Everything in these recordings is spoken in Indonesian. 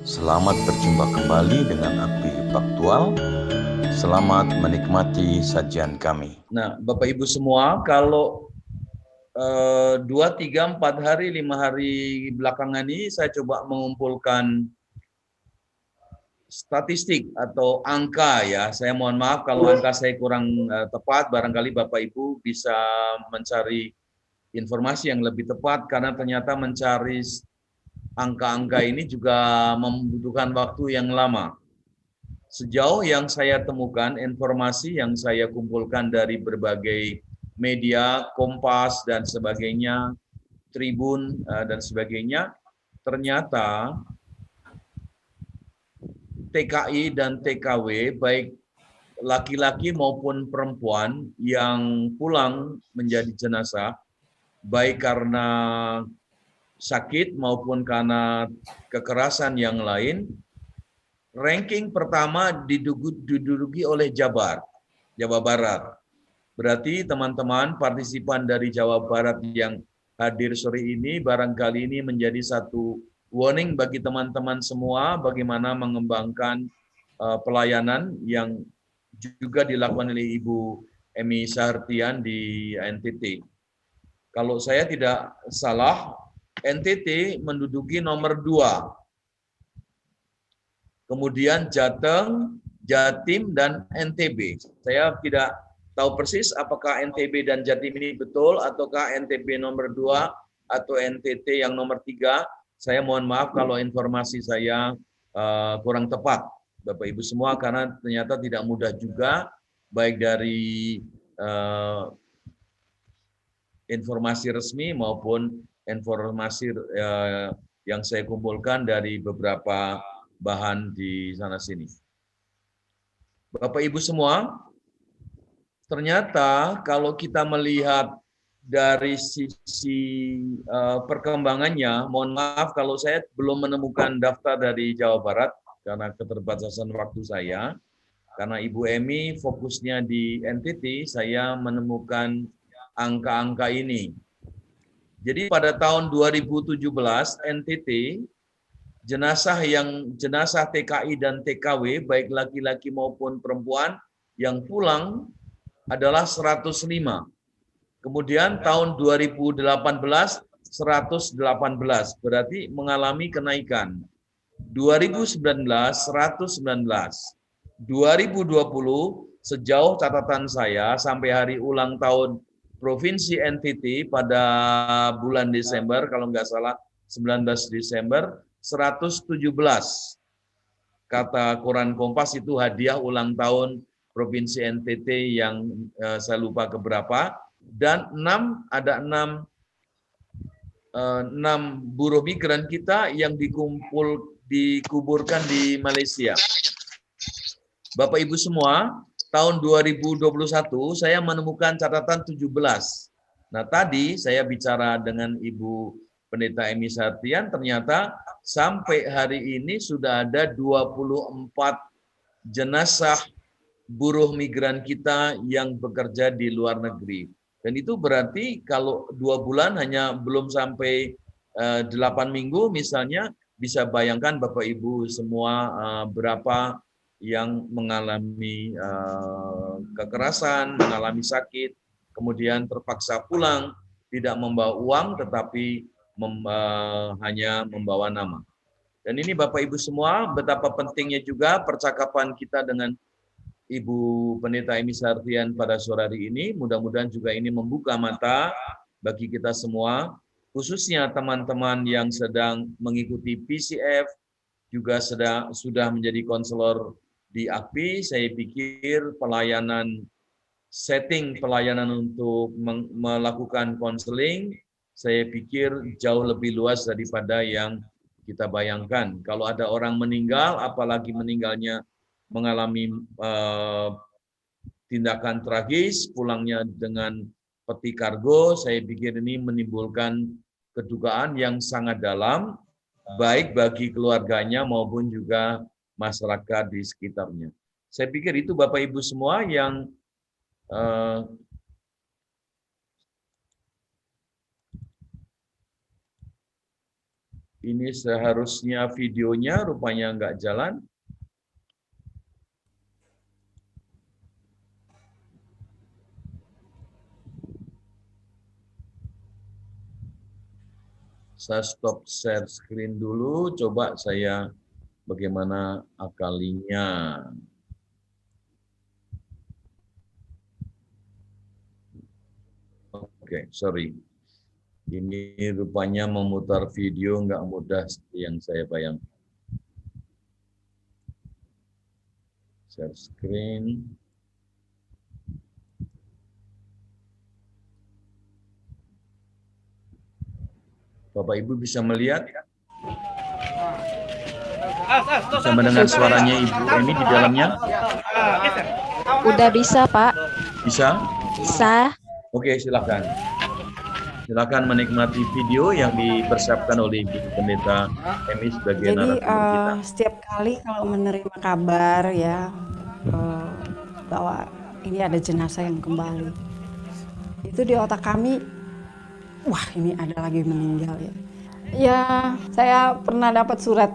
Selamat berjumpa kembali dengan Akbi Faktual. Selamat menikmati sajian kami. Nah, Bapak Ibu semua, kalau 2, 3, 4 hari, 5 hari belakangan ini saya coba mengumpulkan statistik atau angka ya. Saya mohon maaf kalau angka saya kurang tepat, barangkali Bapak Ibu bisa mencari informasi yang lebih tepat karena ternyata mencari angka-angka ini juga membutuhkan waktu yang lama. Sejauh yang saya temukan, informasi yang saya kumpulkan dari berbagai media, Kompas dan sebagainya, Tribun dan sebagainya, ternyata TKI dan TKW baik laki-laki maupun perempuan yang pulang menjadi jenazah baik karena sakit maupun karena kekerasan yang lain, ranking pertama diduduki oleh Jawa Barat. Berarti teman-teman partisipan dari Jawa Barat yang hadir sore ini barangkali ini menjadi satu warning bagi teman-teman semua bagaimana mengembangkan pelayanan yang juga dilakukan oleh Ibu Emi Sahartian di NTT. Kalau saya tidak salah, NTT menduduki nomor 2. Kemudian Jateng, Jatim, dan NTB. Saya tidak tahu persis apakah NTB dan Jatim ini betul ataukah NTB nomor 2 atau NTT yang nomor 3. Saya mohon maaf kalau informasi saya kurang tepat, Bapak Ibu semua, karena ternyata tidak mudah juga baik dari informasi resmi maupun informasi yang saya kumpulkan dari beberapa bahan di sana sini. Bapak Ibu semua, ternyata kalau kita melihat dari sisi perkembangannya, mohon maaf kalau saya belum menemukan daftar dari Jawa Barat karena keterbatasan waktu saya. Karena Ibu Emi fokusnya di NTT, saya menemukan angka-angka ini. Jadi pada tahun 2017 NTT jenazah TKI dan TKW baik laki-laki maupun perempuan yang pulang adalah 105. Kemudian tahun 2018 118, berarti mengalami kenaikan. 2019 119. 2020 sejauh catatan saya sampai hari ulang tahun Provinsi NTT pada bulan Desember, kalau nggak salah 19 Desember, 117. Kata Koran Kompas itu hadiah ulang tahun Provinsi NTT yang saya lupa keberapa. Dan ada 6 buruh migran kita yang dikuburkan di Malaysia. Bapak Ibu semua, tahun 2021 saya menemukan catatan 17. Nah, tadi saya bicara dengan Ibu Pendeta Emi Sahartian, ternyata sampai hari ini sudah ada 24 jenazah buruh migran kita yang bekerja di luar negeri. Dan itu berarti kalau 2 bulan hanya belum sampai 8 minggu misalnya, bisa bayangkan Bapak Ibu semua berapa yang mengalami kekerasan, mengalami sakit, kemudian terpaksa pulang, tidak membawa uang tetapi hanya membawa nama. Dan ini Bapak Ibu semua, betapa pentingnya juga percakapan kita dengan Ibu Pendeta Emi Sahartian pada sore hari ini. Mudah-mudahan juga ini membuka mata bagi kita semua, khususnya teman-teman yang sedang mengikuti PCF, juga sudah menjadi konselor di AKPI. Saya pikir setting pelayanan untuk melakukan konseling, saya pikir jauh lebih luas daripada yang kita bayangkan. Kalau ada orang meninggal, apalagi meninggalnya mengalami tindakan tragis, pulangnya dengan peti kargo, saya pikir ini menimbulkan kedukaan yang sangat dalam, baik bagi keluarganya maupun juga masyarakat di sekitarnya. Saya pikir itu Bapak Ibu semua yang Ini seharusnya videonya rupanya nggak jalan. Saya stop share screen dulu, coba saya bagaimana akalinya. Oke, sorry. Ini rupanya memutar video nggak mudah seperti yang saya bayangkan. Share screen. Bapak Ibu bisa melihat? Bisa mendengar suaranya Ibu Emi di dalamnya? Udah bisa, Pak. Bisa? Bisa. Oke, silakan. Silakan menikmati video yang dipersiapkan oleh Ibu Pendeta Emi sebagai narasumber kita. Setiap kali kalau menerima kabar ya bahwa ini ada jenazah yang kembali, itu di otak kami, wah ini ada lagi meninggal ya. Ya, saya pernah dapat surat,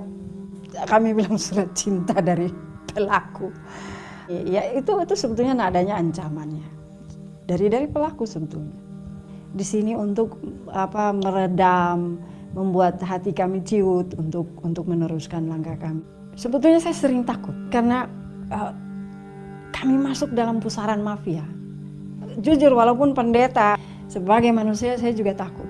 kami bilang surat cinta dari pelaku. Ya itu sebetulnya nadanya ancamannya dari pelaku sebetulnya. Di sini untuk meredam, membuat hati kami ciut untuk meneruskan langkah kami. Sebetulnya saya sering takut karena kami masuk dalam pusaran mafia. Jujur walaupun pendeta, sebagai manusia saya juga takut.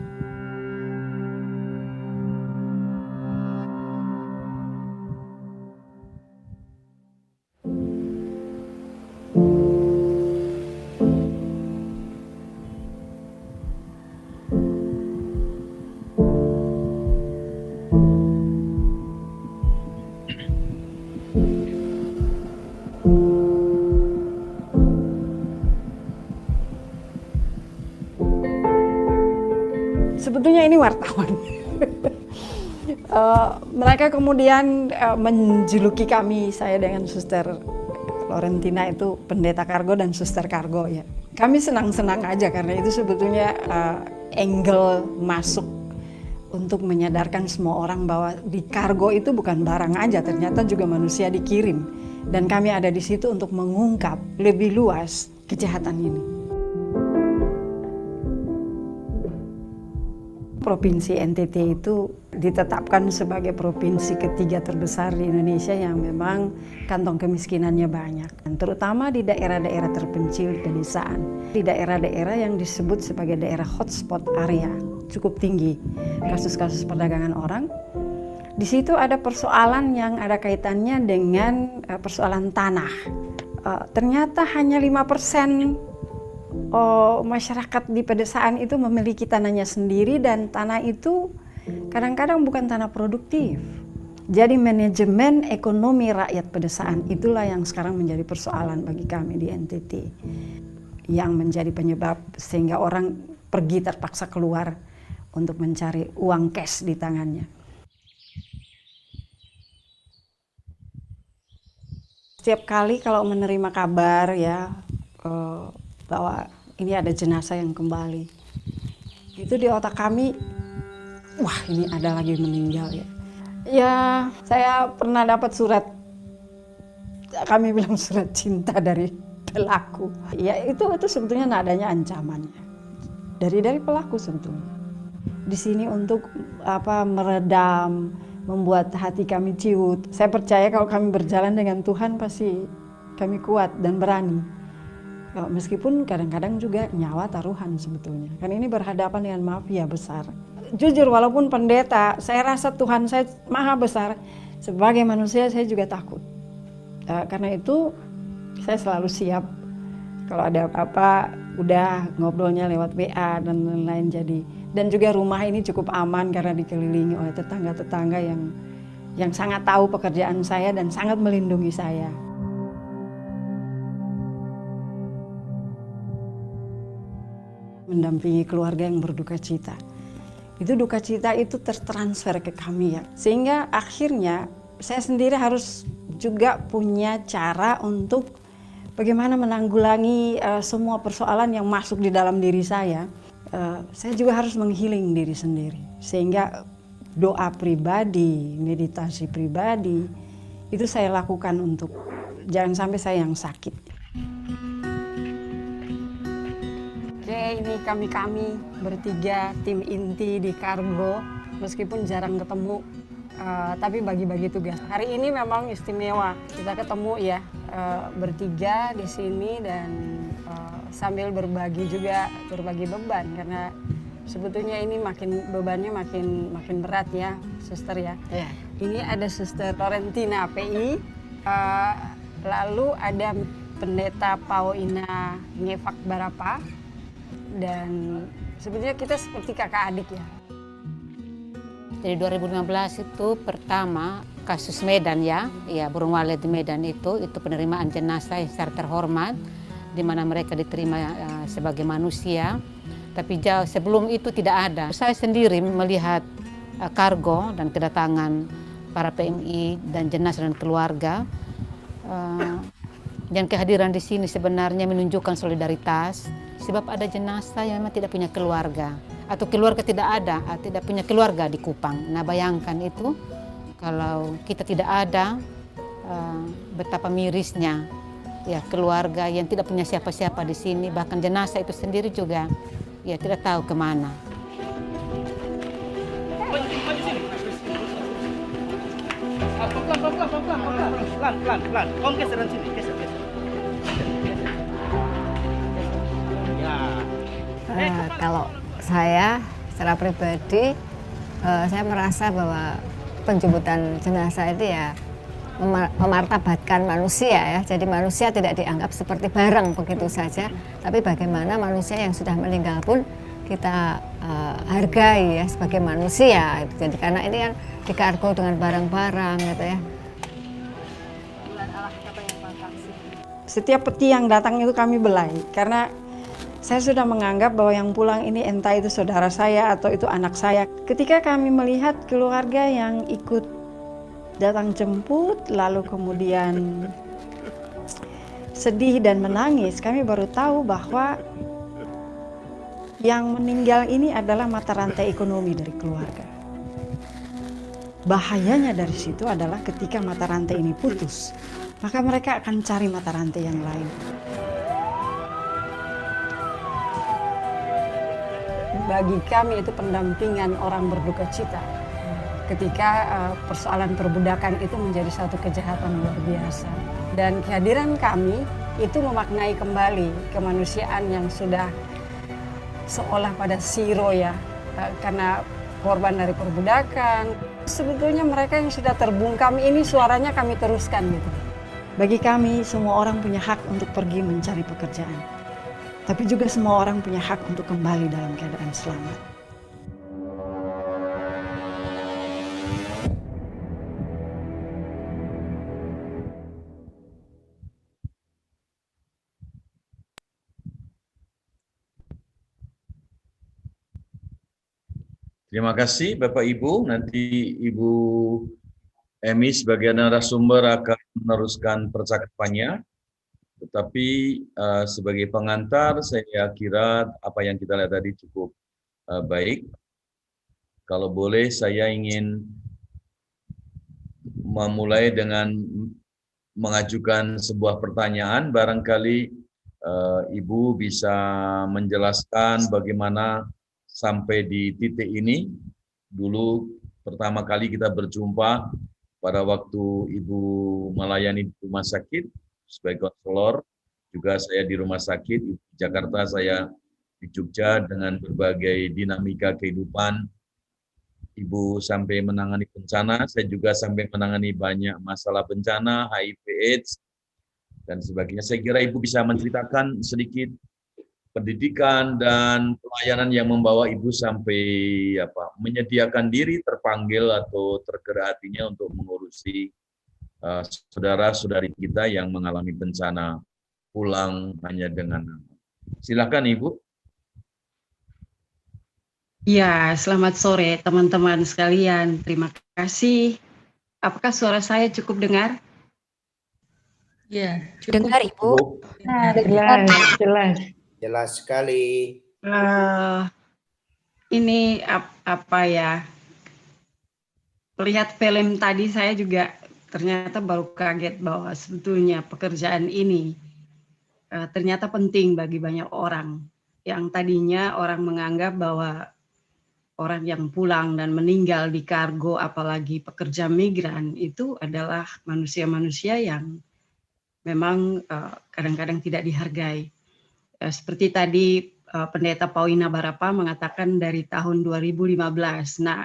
Sebetulnya ini wartawan. Mereka kemudian menjuluki kami, saya dengan Suster Florentina itu pendeta kargo dan suster kargo ya. Kami senang-senang aja karena itu sebetulnya angle masuk untuk menyadarkan semua orang bahwa di kargo itu bukan barang aja, ternyata juga manusia dikirim. Dan kami ada di situ untuk mengungkap lebih luas kejahatan ini. Provinsi NTT itu ditetapkan sebagai provinsi ketiga terbesar di Indonesia yang memang kantong kemiskinannya banyak. Dan terutama di daerah-daerah terpencil pedesaan. Di daerah-daerah yang disebut sebagai daerah hotspot area, cukup tinggi kasus-kasus perdagangan orang. Di situ ada persoalan yang ada kaitannya dengan persoalan tanah. Ternyata hanya 5% masyarakat di pedesaan itu memiliki tanahnya sendiri dan tanah itu kadang-kadang bukan tanah produktif. Jadi manajemen ekonomi rakyat pedesaan itulah yang sekarang menjadi persoalan bagi kami di NTT. Yang menjadi penyebab sehingga orang pergi terpaksa keluar untuk mencari uang cash di tangannya. Setiap kali kalau menerima kabar ya bahwa ini ada jenazah yang kembali, itu di otak kami, wah ini ada lagi meninggal ya. Ya, saya pernah dapat surat, kami bilang surat cinta dari pelaku. Ya itu sebetulnya nadanya ancamannya dari pelaku sebetulnya. Di sini untuk meredam, membuat hati kami ciut. Saya percaya kalau kami berjalan dengan Tuhan pasti kami kuat dan berani. Meskipun kadang-kadang juga nyawa taruhan sebetulnya. Kan ini berhadapan dengan mafia besar. Jujur walaupun pendeta, saya rasa Tuhan saya maha besar. Sebagai manusia saya juga takut. Karena itu saya selalu siap. Kalau ada apa-apa udah ngobrolnya lewat WA dan lain-lain jadi. Dan juga rumah ini cukup aman karena dikelilingi oleh tetangga-tetangga yang sangat tahu pekerjaan saya dan sangat melindungi saya. Mendampingi keluarga yang berduka cita. Itu duka cita itu tertransfer ke kami ya. Sehingga akhirnya saya sendiri harus juga punya cara untuk bagaimana menanggulangi semua persoalan yang masuk di dalam diri saya. Saya juga harus menghealing diri sendiri. Sehingga doa pribadi, meditasi pribadi, itu saya lakukan untuk jangan sampai saya yang sakit. Oke, ini kami bertiga tim inti di Kargo, meskipun jarang ketemu, tapi bagi-bagi tugas. Hari ini memang istimewa, kita ketemu ya bertiga di sini dan sambil berbagi beban, karena sebetulnya ini bebannya makin berat ya, suster ya. Yeah. Ini ada Suster Florentina PI, lalu ada Pendeta Pauina Ngefak Barapa, dan sebetulnya kita seperti kakak adik ya. Jadi 2015 itu pertama kasus Medan ya burung walet di Medan itu penerimaan jenazah yang secara terhormat, di mana mereka diterima sebagai manusia. Tapi jauh sebelum itu tidak ada. Saya sendiri melihat Kargo dan kedatangan para PMI dan jenazah dan keluarga. Dan kehadiran di sini sebenarnya menunjukkan solidaritas, sebab ada jenazah yang memang tidak punya keluarga, atau keluarga tidak punya keluarga di Kupang. Nah bayangkan itu, kalau kita tidak ada, betapa mirisnya ya keluarga yang tidak punya siapa-siapa di sini, bahkan jenazah itu sendiri juga ya tidak tahu kemana. Pelan. Om geseran sini, geser. Kalau saya secara pribadi, saya merasa bahwa penjemputan jenazah itu ya memartabatkan manusia ya. Jadi manusia tidak dianggap seperti barang begitu saja, tapi bagaimana manusia yang sudah meninggal pun kita hargai ya sebagai manusia. Jadi karena ini kan dikargo dengan barang-barang gitu ya. Setiap peti yang datang itu kami belai, karena saya sudah menganggap bahwa yang pulang ini entah itu saudara saya atau itu anak saya. Ketika kami melihat keluarga yang ikut datang jemput, lalu kemudian sedih dan menangis, kami baru tahu bahwa yang meninggal ini adalah mata rantai ekonomi dari keluarga. Bahayanya dari situ adalah ketika mata rantai ini putus, maka mereka akan cari mata rantai yang lain. Bagi kami itu pendampingan orang berduka cita ketika persoalan perbudakan itu menjadi satu kejahatan luar biasa. Dan kehadiran kami itu memaknai kembali kemanusiaan yang sudah seolah pada zero ya, karena korban dari perbudakan. Sebetulnya mereka yang sudah terbungkam ini suaranya kami teruskan gitu. Bagi kami semua orang punya hak untuk pergi mencari pekerjaan. Tapi juga semua orang punya hak untuk kembali dalam keadaan selamat. Terima kasih Bapak Ibu. Nanti Ibu Emi sebagai narasumber akan meneruskan percakapannya. Tetapi sebagai pengantar, saya kira apa yang kita lihat tadi cukup baik. Kalau boleh, saya ingin memulai dengan mengajukan sebuah pertanyaan. Barangkali Ibu bisa menjelaskan bagaimana sampai di titik ini. Dulu pertama kali kita berjumpa pada waktu Ibu melayani di rumah sakit sebagai konselor, juga saya di rumah sakit di Jakarta, saya di Jogja, dengan berbagai dinamika kehidupan. Ibu sampai menangani bencana, saya juga sampai menangani banyak masalah bencana, HIV/AIDS, dan sebagainya. Saya kira Ibu bisa menceritakan sedikit pendidikan dan pelayanan yang membawa Ibu sampai menyediakan diri, terpanggil atau tergerak hatinya untuk mengurusi saudara-saudari kita yang mengalami bencana pulang hanya dengan nama. Silakan Ibu. Ya, selamat sore teman-teman sekalian. Terima kasih. Apakah suara saya cukup dengar? Ya, dengar Ibu. Jelas. Jelas sekali. Ini apa ya? melihat film tadi saya juga ternyata baru kaget bahwa sebetulnya pekerjaan ini ternyata penting bagi banyak orang. Yang tadinya orang menganggap bahwa orang yang pulang dan meninggal di kargo, apalagi pekerja migran, itu adalah manusia-manusia yang memang kadang-kadang tidak dihargai. Seperti tadi Pendeta Pauina Barapa mengatakan dari tahun 2015. Nah,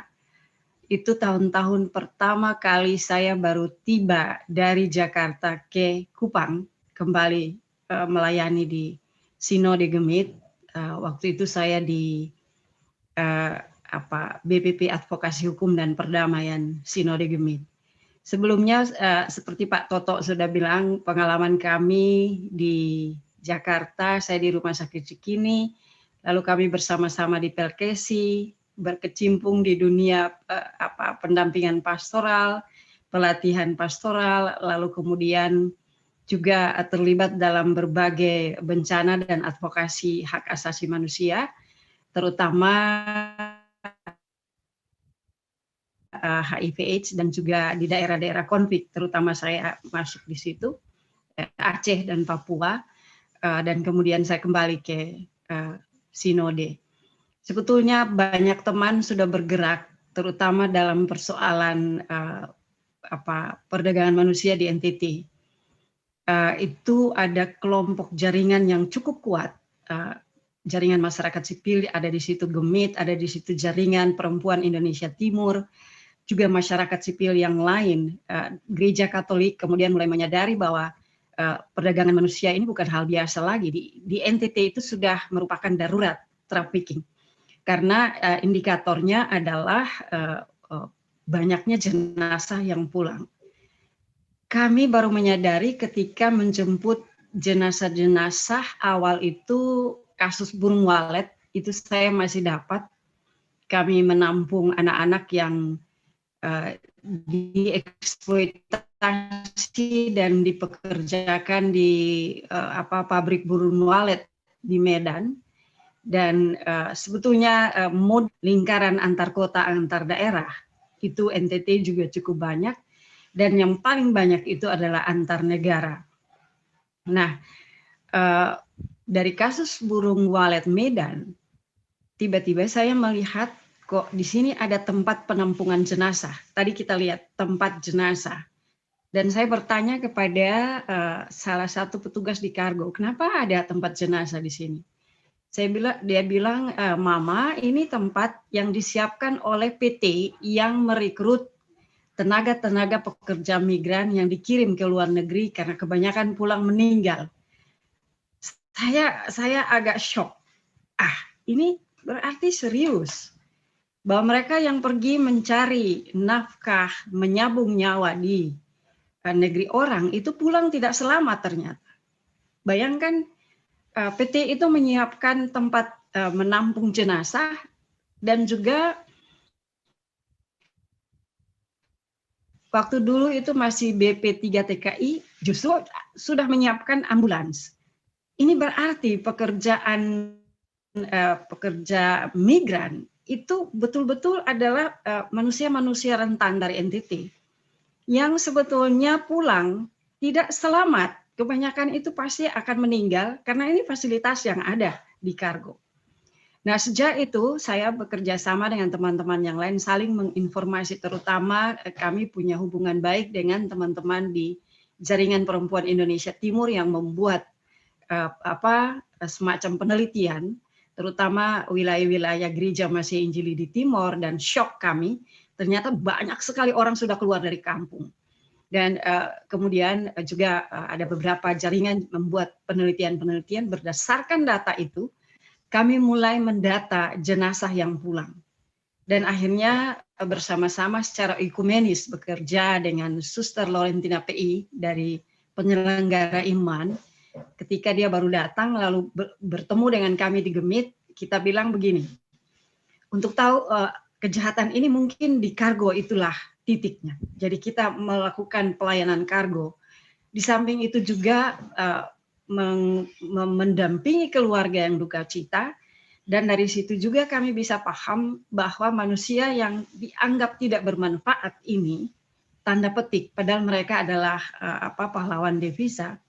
itu tahun-tahun pertama kali saya baru tiba dari Jakarta ke Kupang, kembali melayani di Sinode Gemit. Waktu itu saya di BPP Advokasi Hukum dan Perdamaian Sinode Gemit. Sebelumnya seperti Pak Toto sudah bilang, pengalaman kami di Jakarta, saya di Rumah Sakit Cikini, lalu kami bersama-sama di Pelkesi, berkecimpung di dunia pendampingan pastoral, pelatihan pastoral, lalu kemudian juga terlibat dalam berbagai bencana dan advokasi hak asasi manusia, terutama HIV/AIDS dan juga di daerah-daerah konflik, terutama saya masuk di situ, Aceh dan Papua, dan kemudian saya kembali ke Sinode. Sebetulnya banyak teman sudah bergerak, terutama dalam persoalan perdagangan manusia di NTT. Itu ada kelompok jaringan yang cukup kuat. Jaringan masyarakat sipil ada di situ, Gemit, ada di situ jaringan perempuan Indonesia Timur, juga masyarakat sipil yang lain, gereja Katolik kemudian mulai menyadari bahwa perdagangan manusia ini bukan hal biasa lagi. Di NTT itu sudah merupakan darurat trafficking, karena indikatornya adalah banyaknya jenazah yang pulang. Kami baru menyadari ketika menjemput jenazah-jenazah awal itu, kasus burung walet itu saya masih dapat. Kami menampung anak-anak yang dieksploitasi dan dipekerjakan di pabrik burung walet di Medan, dan sebetulnya lingkaran antar kota antar daerah itu NTT juga cukup banyak, dan yang paling banyak itu adalah antar negara. Nah, dari kasus burung walet Medan, tiba-tiba saya melihat kok di sini ada tempat penampungan jenazah. Tadi kita lihat tempat jenazah. Dan saya bertanya kepada salah satu petugas di kargo, kenapa ada tempat jenazah di sini? Dia bilang, Mama, ini tempat yang disiapkan oleh PT yang merekrut tenaga-tenaga pekerja migran yang dikirim ke luar negeri karena kebanyakan pulang meninggal. Saya agak shock. Ini berarti serius bahwa mereka yang pergi mencari nafkah, menyambung nyawa di negeri orang, itu pulang tidak selamat ternyata. Bayangkan PT itu menyiapkan tempat menampung jenazah, dan juga waktu dulu itu masih BP3 TKI justru sudah menyiapkan ambulans. Ini berarti pekerja migran itu betul-betul adalah manusia-manusia rentan dari NTT yang sebetulnya pulang tidak selamat. Kebanyakan itu pasti akan meninggal karena ini fasilitas yang ada di kargo. Nah, sejak itu saya bekerja sama dengan teman-teman yang lain, saling menginformasi, terutama kami punya hubungan baik dengan teman-teman di Jaringan Perempuan Indonesia Timur yang membuat semacam penelitian, terutama wilayah-wilayah gereja Masih Injili di Timor, dan shock kami, ternyata banyak sekali orang sudah keluar dari kampung. Dan kemudian juga ada beberapa jaringan membuat penelitian-penelitian, berdasarkan data itu, kami mulai mendata jenazah yang pulang. Dan akhirnya bersama-sama secara ekumenis bekerja dengan Suster Laurentina PI dari penyelenggara iman. Ketika dia baru datang lalu bertemu dengan kami di Gemit, kita bilang begini, untuk tahu kejahatan ini mungkin di kargo itulah titiknya. Jadi kita melakukan pelayanan kargo. Di samping itu juga mendampingi keluarga yang duka cita, Dan dari situ juga kami bisa paham bahwa manusia yang dianggap tidak bermanfaat ini, tanda petik, padahal mereka adalah pahlawan devisa,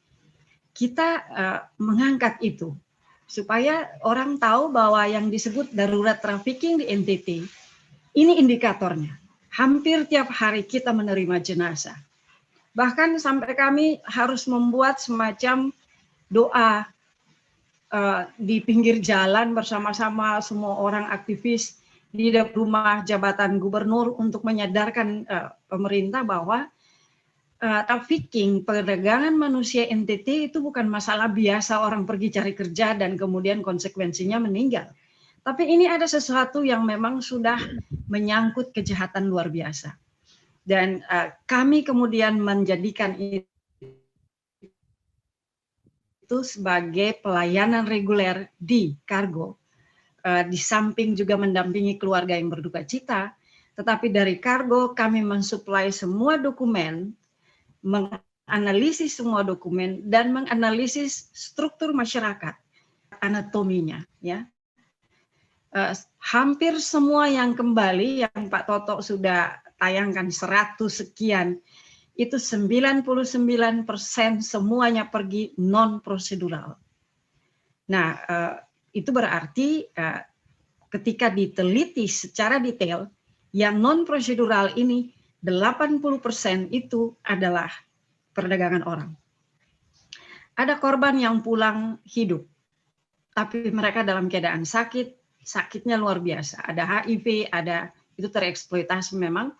kita mengangkat itu supaya orang tahu bahwa yang disebut darurat trafficking di NTT ini indikatornya. Hampir tiap hari kita menerima jenazah. Bahkan sampai kami harus membuat semacam doa di pinggir jalan bersama-sama semua orang aktivis di rumah jabatan gubernur untuk menyadarkan pemerintah bahwa trafficking, perdagangan manusia NTT itu bukan masalah biasa orang pergi cari kerja dan kemudian konsekuensinya meninggal. Tapi ini ada sesuatu yang memang sudah menyangkut kejahatan luar biasa. Dan kami kemudian menjadikan itu sebagai pelayanan reguler di kargo. Di samping juga mendampingi keluarga yang berduka cita, tetapi dari kargo kami mensuplai semua dokumen, menganalisis semua dokumen, dan menganalisis struktur masyarakat, anatominya. Ya. Hampir semua yang kembali, yang Pak Toto sudah tayangkan 100 sekian, itu 99% semuanya pergi non-prosedural. Nah, itu berarti ketika diteliti secara detail, yang non-prosedural ini 80% itu adalah perdagangan orang. Ada korban yang pulang hidup, tapi mereka dalam keadaan sakit, sakitnya luar biasa. Ada HIV, ada itu tereksploitasi memang.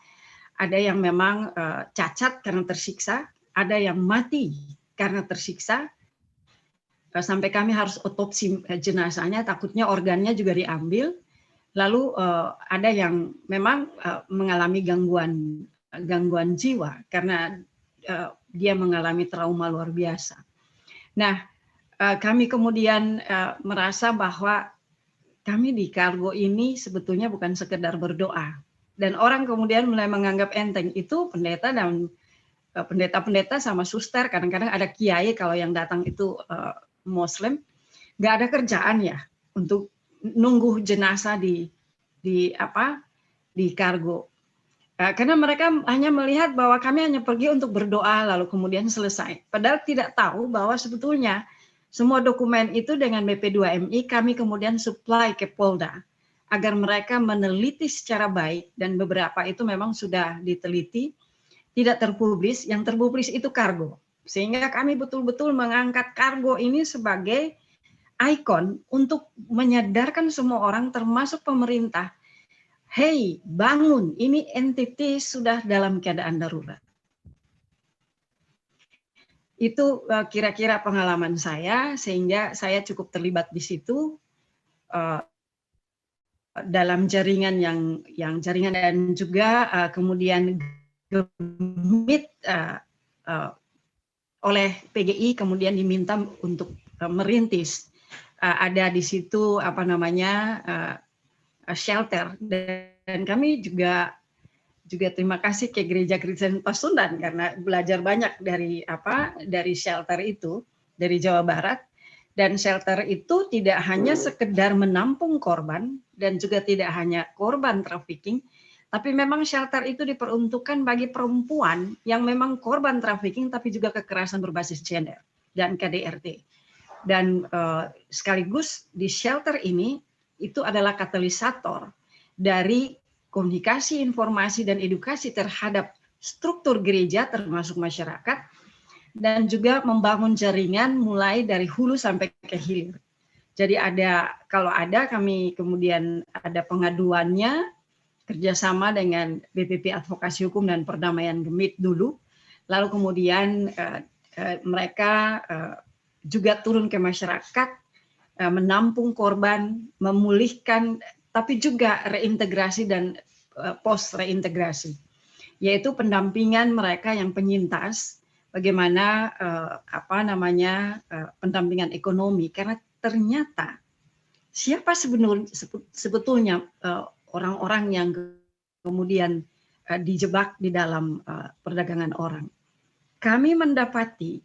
Ada yang memang cacat karena tersiksa, ada yang mati karena tersiksa, sampai kami harus otopsi jenazahnya, takutnya organnya juga diambil. Lalu ada yang memang mengalami gangguan jiwa karena dia mengalami trauma luar biasa. Nah, kami kemudian merasa bahwa kami di kargo ini sebetulnya bukan sekedar berdoa. Dan orang kemudian mulai menganggap enteng itu pendeta dan pendeta-pendeta sama suster, kadang-kadang ada kiai kalau yang datang itu Muslim, nggak ada kerjaan ya untuk nunggu jenazah di kargo. Karena mereka hanya melihat bahwa kami hanya pergi untuk berdoa lalu kemudian selesai. Padahal tidak tahu bahwa sebetulnya semua dokumen itu dengan BP2MI kami kemudian supply ke Polda agar mereka meneliti secara baik, dan beberapa itu memang sudah diteliti, tidak terpublis, yang terpublis itu kargo. Sehingga kami betul-betul mengangkat kargo ini sebagai ikon untuk menyadarkan semua orang termasuk pemerintah, hey bangun, ini NTT sudah dalam keadaan darurat. Itu kira-kira pengalaman saya, sehingga saya cukup terlibat di situ dalam jaringan yang jaringan, dan juga kemudian gemit oleh PGI kemudian diminta untuk merintis. Ada di situ shelter, dan kami juga terima kasih ke Gereja Kristen Pasundan karena belajar banyak dari shelter itu dari Jawa Barat. Dan shelter itu tidak hanya sekedar menampung korban dan juga tidak hanya korban trafficking, tapi memang shelter itu diperuntukkan bagi perempuan yang memang korban trafficking tapi juga kekerasan berbasis gender dan KDRT. Dan sekaligus di shelter ini itu adalah katalisator dari komunikasi, informasi, dan edukasi terhadap struktur gereja termasuk masyarakat, dan juga membangun jaringan mulai dari hulu sampai ke hilir. Jadi kalau ada kami kemudian ada pengaduannya kerjasama dengan BPP Advokasi Hukum dan Perdamaian Gemit dulu, lalu kemudian mereka juga turun ke masyarakat, menampung korban, memulihkan, tapi juga reintegrasi dan post reintegrasi, yaitu pendampingan mereka yang penyintas. Bagaimana pendampingan ekonomi, karena ternyata siapa sebetulnya orang-orang yang kemudian dijebak di dalam perdagangan orang. Kami mendapati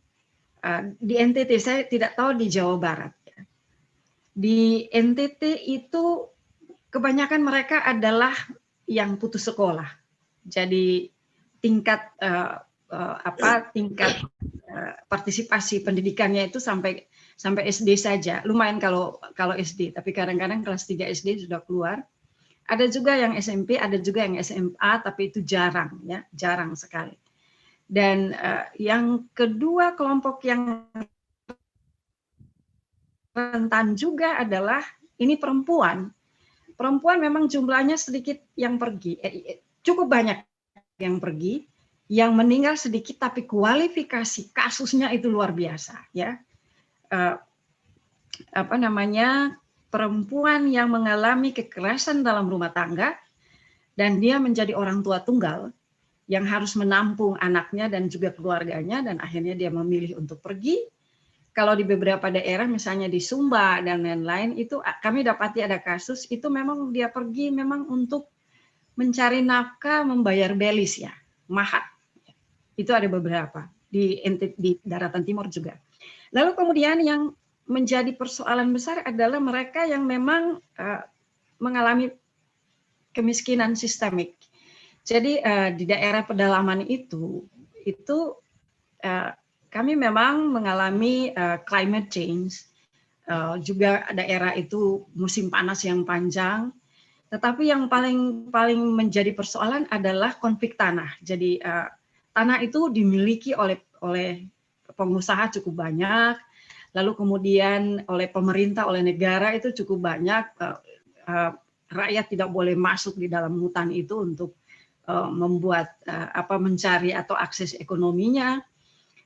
di NTT, saya tidak tahu di Jawa Barat, Di NTT itu kebanyakan mereka adalah yang putus sekolah. Jadi tingkat partisipasi pendidikannya itu sampai SD saja. Lumayan kalau SD, tapi kadang-kadang kelas 3 SD sudah keluar. Ada juga yang SMP, ada juga yang SMA, tapi itu jarang ya, jarang sekali. Dan yang kedua kelompok yang rentan juga adalah ini perempuan. Perempuan memang jumlahnya sedikit yang pergi, cukup banyak yang pergi, yang meninggal sedikit, tapi kualifikasi kasusnya itu luar biasa, ya. Perempuan yang mengalami kekerasan dalam rumah tangga dan dia menjadi orang tua tunggal yang harus menampung anaknya dan juga keluarganya, dan akhirnya dia memilih untuk pergi. Kalau di beberapa daerah, misalnya di Sumba dan lain-lain, itu kami dapati ada kasus, itu memang dia pergi memang untuk mencari nafkah, membayar belis ya, mahat. Itu ada beberapa, di daratan timur juga. Lalu kemudian yang menjadi persoalan besar adalah mereka yang memang mengalami kemiskinan sistemik. Jadi di daerah pedalaman itu kami memang mengalami climate change, juga daerah itu musim panas yang panjang, tetapi yang paling menjadi persoalan adalah konflik tanah. Jadi tanah itu dimiliki oleh pengusaha cukup banyak, lalu kemudian oleh pemerintah, oleh negara itu cukup banyak. Rakyat tidak boleh masuk di dalam hutan itu untuk mencari atau akses ekonominya.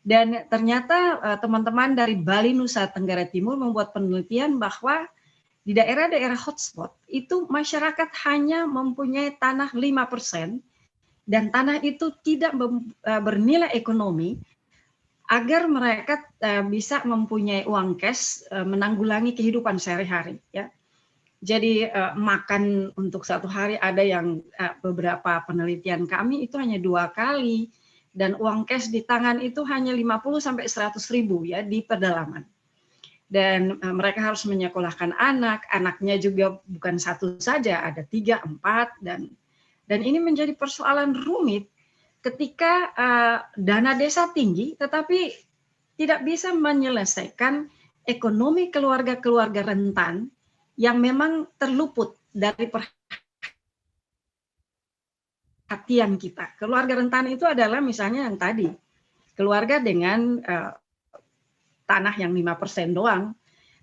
Dan ternyata teman-teman dari Bali Nusa Tenggara Timur membuat penelitian bahwa di daerah-daerah hotspot itu masyarakat hanya mempunyai tanah 5%, dan tanah itu tidak bernilai ekonomi agar mereka bisa mempunyai uang cash menanggulangi kehidupan sehari-hari. Ya. Jadi makan untuk satu hari ada yang beberapa penelitian kami itu hanya 2 kali. Dan uang cash di tangan itu hanya 50 sampai 100 ribu ya di pedalaman. Dan mereka harus menyekolahkan anaknya juga bukan satu saja, ada 3, 4, dan ini menjadi persoalan rumit ketika dana desa tinggi, tetapi tidak bisa menyelesaikan ekonomi keluarga-keluarga rentan yang memang terluput dari perhatian kita. Keluarga rentan itu adalah misalnya yang tadi, keluarga dengan tanah yang 5% doang,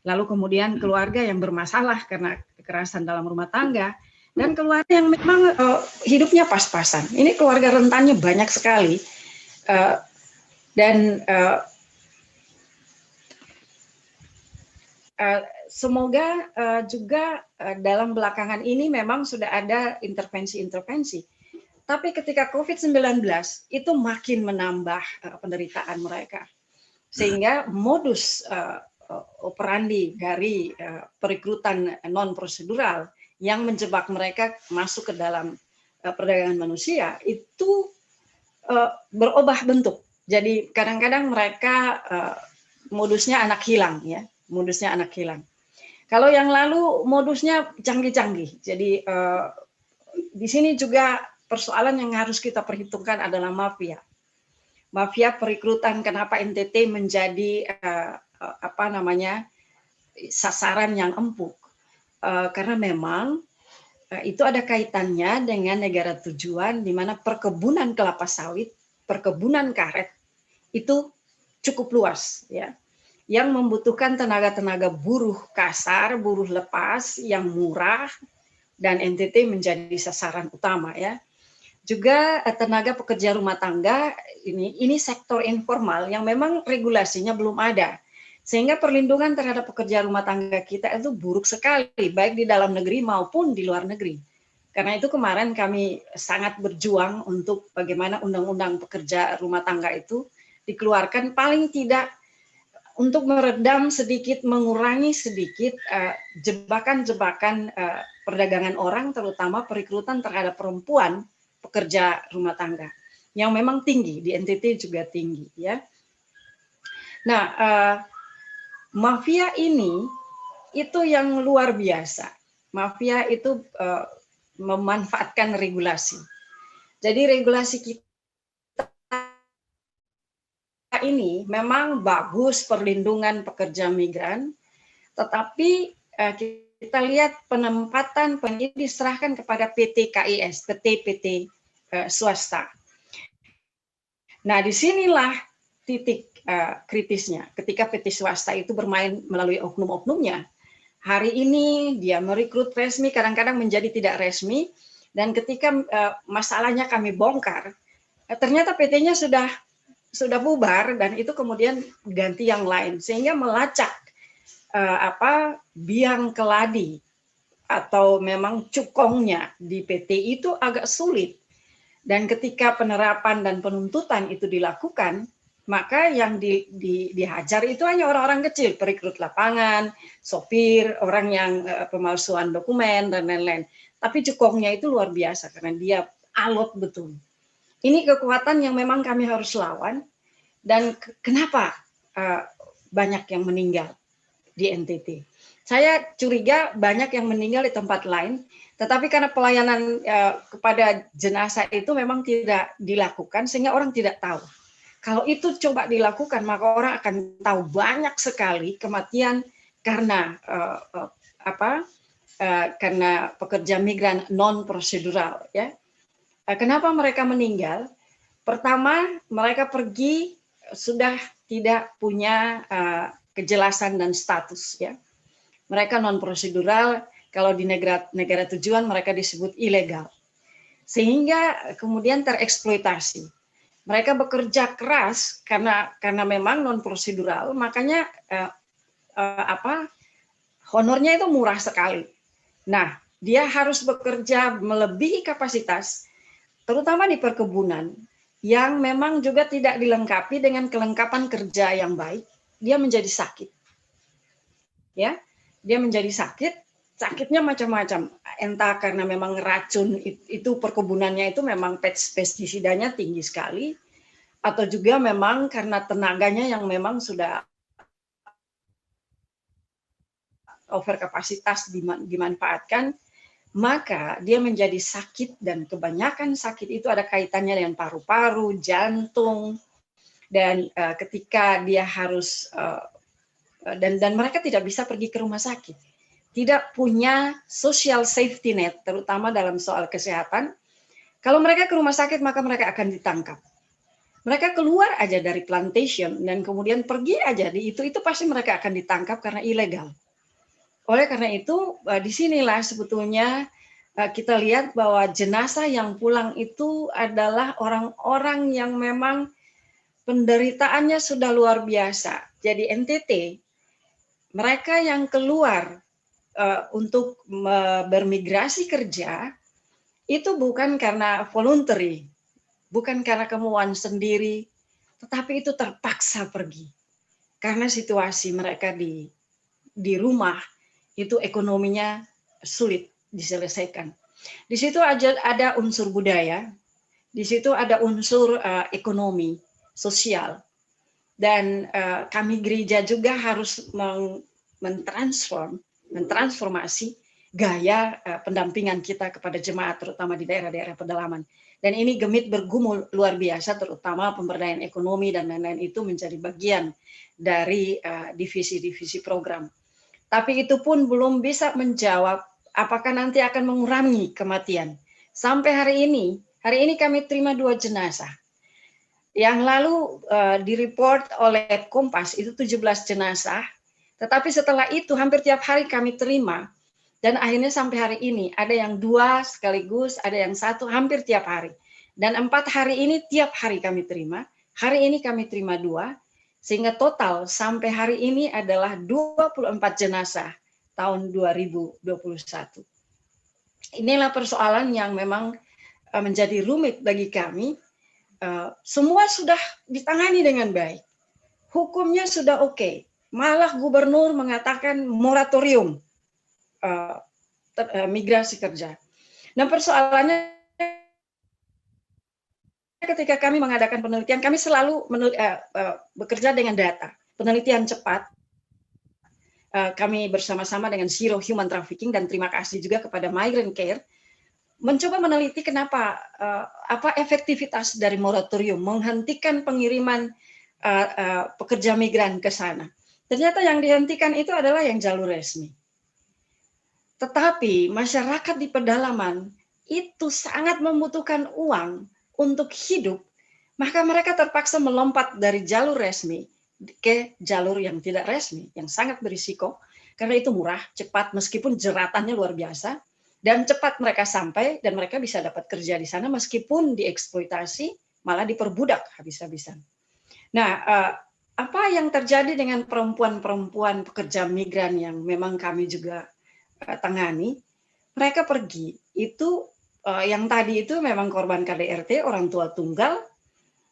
lalu kemudian keluarga yang bermasalah karena kekerasan dalam rumah tangga, dan keluarga yang memang hidupnya pas-pasan. Ini keluarga rentannya banyak sekali, dan semoga juga dalam belakangan ini memang sudah ada intervensi-intervensi. Tapi ketika COVID-19 itu makin menambah penderitaan mereka. Sehingga modus operandi dari perekrutan non-prosedural yang menjebak mereka masuk ke dalam perdagangan manusia itu berubah bentuk. Jadi kadang-kadang mereka modusnya anak hilang ya, modusnya anak hilang. Kalau yang lalu modusnya canggih-canggih. Jadi di sini juga persoalan yang harus kita perhitungkan adalah mafia. Mafia perekrutan, kenapa NTT menjadi sasaran yang empuk? Karena memang itu ada kaitannya dengan negara tujuan di mana perkebunan kelapa sawit, perkebunan karet itu cukup luas ya. Yang membutuhkan tenaga-tenaga buruh kasar, buruh lepas yang murah, dan NTT menjadi sasaran utama ya. Juga tenaga pekerja rumah tangga, ini sektor informal yang memang regulasinya belum ada. Sehingga perlindungan terhadap pekerja rumah tangga kita itu buruk sekali, baik di dalam negeri maupun di luar negeri. Karena itu kemarin kami sangat berjuang untuk bagaimana undang-undang pekerja rumah tangga itu dikeluarkan, paling tidak untuk meredam sedikit, mengurangi sedikit jebakan-jebakan perdagangan orang, terutama perekrutan terhadap perempuan pekerja rumah tangga yang memang tinggi, di NTT juga tinggi ya. Nah, mafia ini itu yang luar biasa. Mafia itu memanfaatkan regulasi. Jadi regulasi kita ini memang bagus perlindungan pekerja migran, tetapi kita lihat penempatan ini diserahkan kepada PT KIS, PT swasta. Nah, disinilah titik kritisnya. Ketika PT swasta itu bermain melalui oknum-oknumnya, hari ini dia merekrut resmi, kadang-kadang menjadi tidak resmi, dan ketika masalahnya kami bongkar, ternyata PT-nya sudah bubar dan itu kemudian ganti yang lain, sehingga melacak biang keladi atau memang cukongnya di PT itu agak sulit. Dan ketika penerapan dan penuntutan itu dilakukan, maka yang dihajar itu hanya orang-orang kecil, perekrut lapangan, sopir, orang yang pemalsuan dokumen, dan lain-lain. Tapi cukongnya itu luar biasa karena dia alot betul. Ini kekuatan yang memang kami harus lawan. Dan kenapa banyak yang meninggal di NTT? Saya curiga banyak yang meninggal di tempat lain, tetapi karena pelayanan kepada jenazah itu memang tidak dilakukan, sehingga orang tidak tahu. Kalau itu coba dilakukan, maka orang akan tahu banyak sekali kematian karena karena pekerja migran non prosedural. Ya, kenapa mereka meninggal? Pertama, mereka pergi sudah tidak punya kejelasan dan status. Ya, mereka non prosedural. Kalau di negara tujuan mereka disebut ilegal, sehingga kemudian tereksploitasi. Mereka bekerja keras karena memang non prosedural, makanya honornya itu murah sekali. Nah, dia harus bekerja melebihi kapasitas, terutama di perkebunan, yang memang juga tidak dilengkapi dengan kelengkapan kerja yang baik. Dia menjadi sakit, ya, dia menjadi sakit. Sakitnya macam-macam, entah karena memang racun itu perkebunannya itu memang pestisidanya tinggi sekali, atau juga memang karena tenaganya yang memang sudah over kapasitas dimanfaatkan, maka dia menjadi sakit, dan kebanyakan sakit itu ada kaitannya dengan paru-paru, jantung, dan ketika dia harus dan mereka tidak bisa pergi ke rumah sakit. Tidak punya social safety net, terutama dalam soal kesehatan. Kalau mereka ke rumah sakit, maka mereka akan ditangkap. Mereka keluar aja dari plantation dan kemudian pergi aja itu pasti mereka akan ditangkap karena ilegal. Oleh karena itu, disinilah sebetulnya kita lihat bahwa jenazah yang pulang itu adalah orang-orang yang memang penderitaannya sudah luar biasa. Jadi NTT, mereka yang keluar untuk bermigrasi kerja itu bukan karena voluntary, bukan karena kemauan sendiri, tetapi itu terpaksa pergi karena situasi mereka di rumah itu ekonominya sulit diselesaikan. Di situ ada unsur budaya, di situ ada unsur ekonomi, sosial, dan kami gereja juga harus mentransformasi gaya pendampingan kita kepada jemaat, terutama di daerah-daerah pedalaman. Dan ini gemit bergumul luar biasa, terutama pemberdayaan ekonomi dan lain-lain itu menjadi bagian dari divisi-divisi program. Tapi itu pun belum bisa menjawab apakah nanti akan mengurangi kematian. Sampai hari ini kami terima 2 jenazah. Yang lalu direport oleh Kompas itu 17 jenazah. Tetapi setelah itu hampir tiap hari kami terima, dan akhirnya sampai hari ini ada yang 2 sekaligus, ada yang 1 hampir tiap hari. Dan 4 hari ini tiap hari kami terima, hari ini kami terima 2, sehingga total sampai hari ini adalah 24 jenazah tahun 2021. Inilah persoalan yang memang menjadi rumit bagi kami. Semua sudah ditangani dengan baik, hukumnya sudah oke. Malah gubernur mengatakan moratorium migrasi kerja. Nah, persoalannya ketika kami mengadakan penelitian, kami selalu bekerja dengan data, penelitian cepat. kami bersama-sama dengan Zero Human Trafficking dan terima kasih juga kepada Migrant Care mencoba meneliti kenapa apa efektivitas dari moratorium menghentikan pengiriman pekerja migran ke sana. Ternyata yang dihentikan itu adalah yang jalur resmi. Tetapi masyarakat di pedalaman itu sangat membutuhkan uang untuk hidup, maka mereka terpaksa melompat dari jalur resmi ke jalur yang tidak resmi, yang sangat berisiko, karena itu murah, cepat, meskipun jeratannya luar biasa, dan cepat mereka sampai, dan mereka bisa dapat kerja di sana, meskipun dieksploitasi, malah diperbudak habis-habisan. Nah, apa yang terjadi dengan perempuan-perempuan pekerja migran yang memang kami juga tangani, mereka pergi, itu yang tadi itu memang korban KDRT, orang tua tunggal,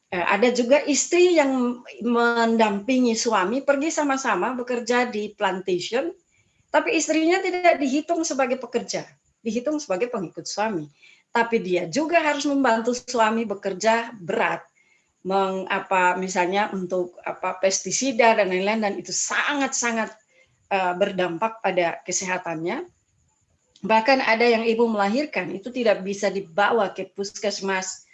ada juga istri yang mendampingi suami pergi sama-sama bekerja di plantation, tapi istrinya tidak dihitung sebagai pekerja, dihitung sebagai pengikut suami. Tapi dia juga harus membantu suami bekerja berat, misalnya untuk pestisida dan lain-lain, dan itu sangat-sangat berdampak pada kesehatannya. Bahkan ada yang ibu melahirkan itu tidak bisa dibawa ke puskesmas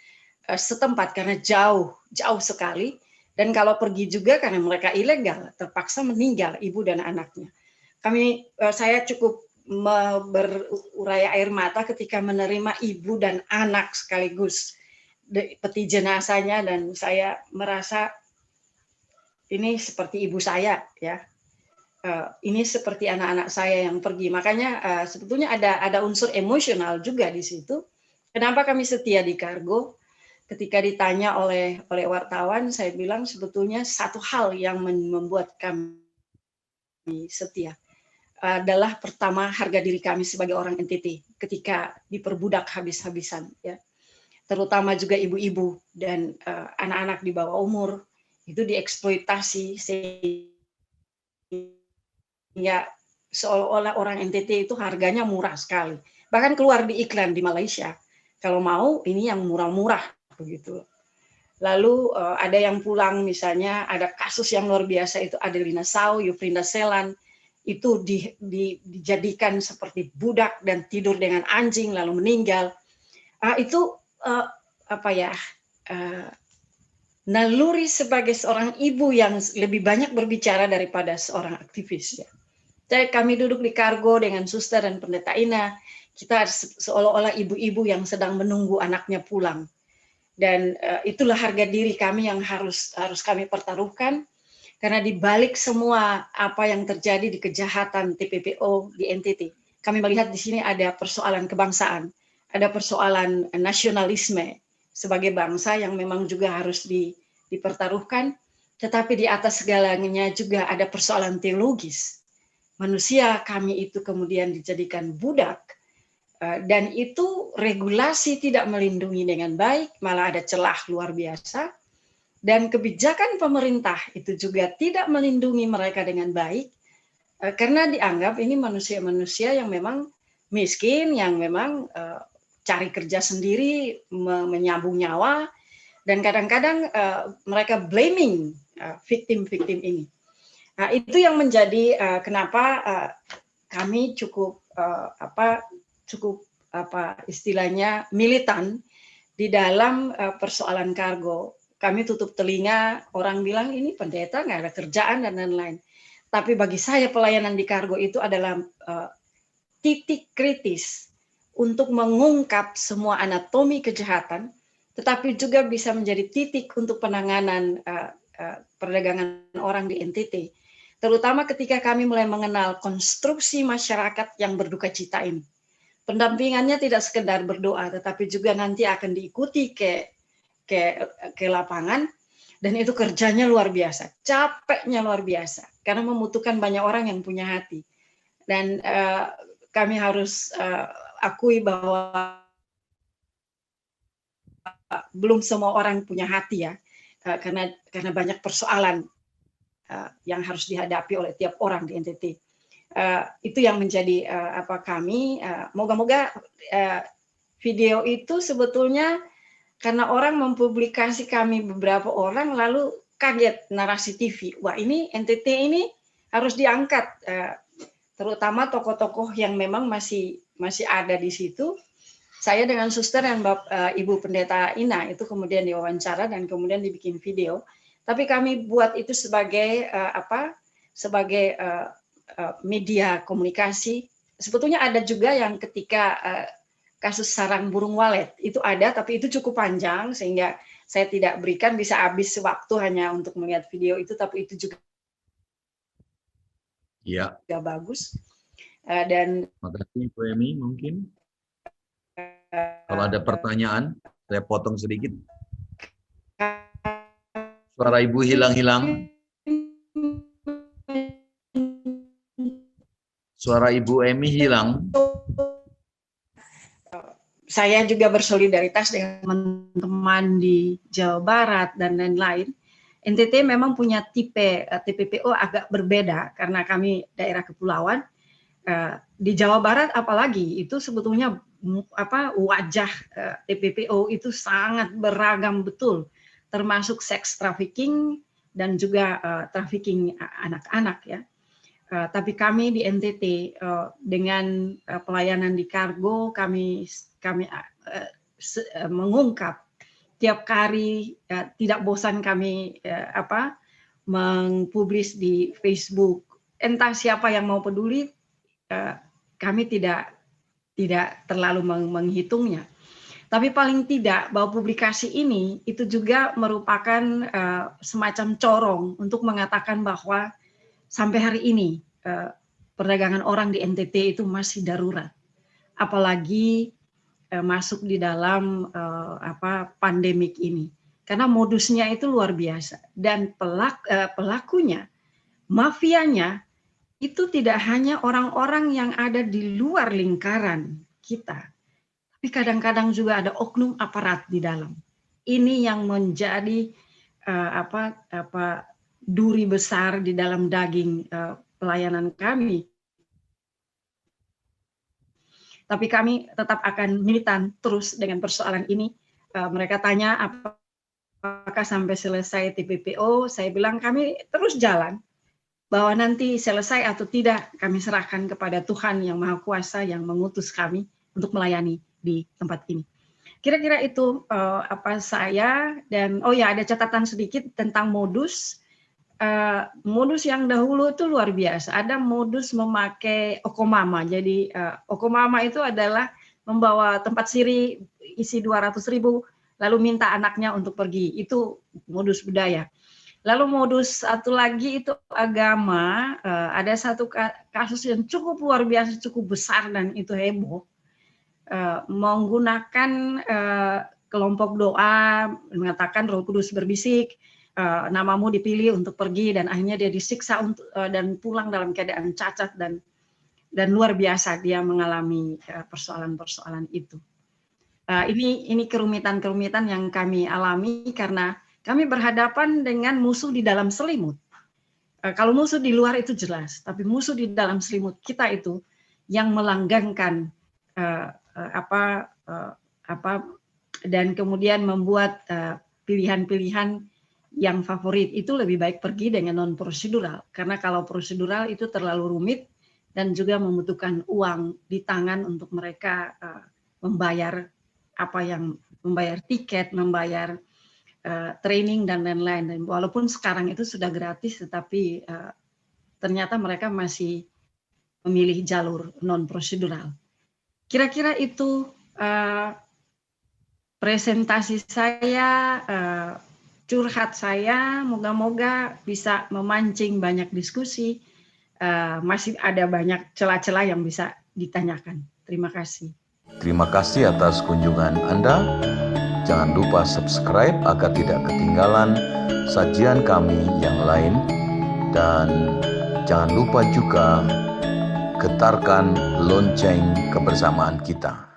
setempat karena jauh sekali, dan kalau pergi juga karena mereka ilegal terpaksa meninggal ibu dan anaknya. Saya cukup berurai air mata ketika menerima ibu dan anak sekaligus peti jenazahnya, dan saya merasa ini seperti ibu saya ya. Ini seperti anak-anak saya yang pergi. Makanya sebetulnya ada unsur emosional juga di situ. Kenapa kami setia di Kargo? Ketika ditanya oleh wartawan, saya bilang sebetulnya satu hal yang membuat kami setia adalah pertama harga diri kami sebagai orang NTT ketika diperbudak habis-habisan, ya. Terutama juga ibu-ibu dan anak-anak di bawah umur itu dieksploitasi sehingga seolah-olah orang NTT itu harganya murah sekali. Bahkan keluar di iklan di Malaysia, kalau mau ini yang murah-murah begitu. Lalu ada yang pulang, misalnya ada kasus yang luar biasa itu Adelina Sau, Yufrinda Selan, itu dijadikan seperti budak dan tidur dengan anjing lalu meninggal. Itu naluri sebagai seorang ibu yang lebih banyak berbicara daripada seorang aktivis, ya. Jadi kami duduk di Kargo dengan suster dan pendeta Ina, kita seolah-olah ibu-ibu yang sedang menunggu anaknya pulang. Dan itulah harga diri kami yang harus kami pertaruhkan, karena di balik semua apa yang terjadi di kejahatan TPPO di NTT, kami melihat di sini ada persoalan kebangsaan, ada persoalan nasionalisme sebagai bangsa yang memang juga harus dipertaruhkan, tetapi di atas segalanya juga ada persoalan teologis. Manusia kami itu kemudian dijadikan budak, dan itu regulasi tidak melindungi dengan baik, malah ada celah luar biasa, dan kebijakan pemerintah itu juga tidak melindungi mereka dengan baik, karena dianggap ini manusia-manusia yang memang miskin, yang memang cari kerja sendiri, menyambung nyawa, dan kadang-kadang mereka blaming victim-victim ini. Nah, itu yang menjadi kenapa kami cukup istilahnya militan di dalam persoalan Kargo. Kami tutup telinga, orang bilang ini pendeta nggak ada kerjaan dan lain-lain. Tapi bagi saya pelayanan di Kargo itu adalah titik kritis untuk mengungkap semua anatomi kejahatan, tetapi juga bisa menjadi titik untuk penanganan perdagangan orang di NTT. Terutama ketika kami mulai mengenal konstruksi masyarakat yang berduka cita ini. Pendampingannya tidak sekedar berdoa, tetapi juga nanti akan diikuti ke lapangan, dan itu kerjanya luar biasa, capeknya luar biasa, karena membutuhkan banyak orang yang punya hati. Dan kami harus akui bahwa belum semua orang punya hati, ya, karena banyak persoalan yang harus dihadapi oleh tiap orang di NTT. Itu yang menjadi kami. Moga-moga video itu sebetulnya karena orang mempublikasi kami beberapa orang lalu kaget narasi TV. Wah, ini NTT ini harus diangkat, terutama tokoh-tokoh yang memang masih ada di situ. Saya dengan suster dan Ibu Pendeta Ina itu kemudian diwawancara dan kemudian dibikin video. Tapi kami buat itu sebagai sebagai media komunikasi. Sebetulnya ada juga yang ketika kasus sarang burung walet itu ada, tapi itu cukup panjang sehingga saya tidak berikan, bisa habis waktu hanya untuk melihat video itu, tapi itu juga bagus. Dan makasih Bu Emi, mungkin kalau ada pertanyaan saya potong sedikit. Suara Ibu hilang-hilang. Suara Ibu Emi hilang. Saya juga bersolidaritas dengan teman-teman di Jawa Barat dan lain-lain. NTT memang punya tipe TPPO agak berbeda karena kami daerah kepulauan. Di Jawa Barat apalagi itu sebetulnya wajah TPPO itu sangat beragam betul, termasuk seks trafficking dan juga trafficking anak-anak ya. Tapi kami di NTT dengan pelayanan di kargo kami mengungkap tiap hari, tidak bosan kami mengpublis di Facebook. Entah siapa yang mau peduli, kami tidak terlalu menghitungnya. Tapi paling tidak bahwa publikasi ini itu juga merupakan semacam corong untuk mengatakan bahwa sampai hari ini perdagangan orang di NTT itu masih darurat. Apalagi masuk di dalam pandemik ini. Karena modusnya itu luar biasa dan pelakunya, mafianya itu tidak hanya orang-orang yang ada di luar lingkaran kita, tapi kadang-kadang juga ada oknum aparat di dalam. Ini yang menjadi duri besar di dalam daging pelayanan kami. Tapi kami tetap akan militan terus dengan persoalan ini. Mereka tanya apakah sampai selesai TPPO, saya bilang kami terus jalan. Bahwa nanti selesai atau tidak kami serahkan kepada Tuhan yang Maha Kuasa yang mengutus kami untuk melayani di tempat ini. Kira-kira itu saya, dan ada catatan sedikit tentang modus. Modus yang dahulu itu luar biasa. Ada modus memakai okomama. Jadi okomama itu adalah membawa tempat siri isi 200.000 lalu minta anaknya untuk pergi. Itu modus budaya. Lalu modus satu lagi itu agama. Ada satu kasus yang cukup luar biasa, cukup besar dan itu heboh. Menggunakan kelompok doa, mengatakan Roh Kudus berbisik, namamu dipilih untuk pergi, dan akhirnya dia disiksa dan pulang dalam keadaan cacat dan luar biasa dia mengalami persoalan-persoalan itu. Ini kerumitan-kerumitan yang kami alami karena kami berhadapan dengan musuh di dalam selimut. Kalau musuh di luar itu jelas, tapi musuh di dalam selimut kita itu yang melanggengkan dan kemudian membuat pilihan-pilihan yang favorit itu lebih baik pergi dengan non prosedural, karena kalau prosedural itu terlalu rumit dan juga membutuhkan uang di tangan untuk mereka membayar membayar tiket, membayar training dan lain-lain. Dan walaupun sekarang itu sudah gratis, tetapi ternyata mereka masih memilih jalur non prosedural. Kira-kira itu presentasi saya, curhat saya. Moga-moga bisa memancing banyak diskusi. Masih ada banyak celah-celah yang bisa ditanyakan. Terima kasih. Terima kasih atas kunjungan Anda. Jangan lupa subscribe agar tidak ketinggalan sajian kami yang lain. Dan jangan lupa juga getarkan lonceng kebersamaan kita.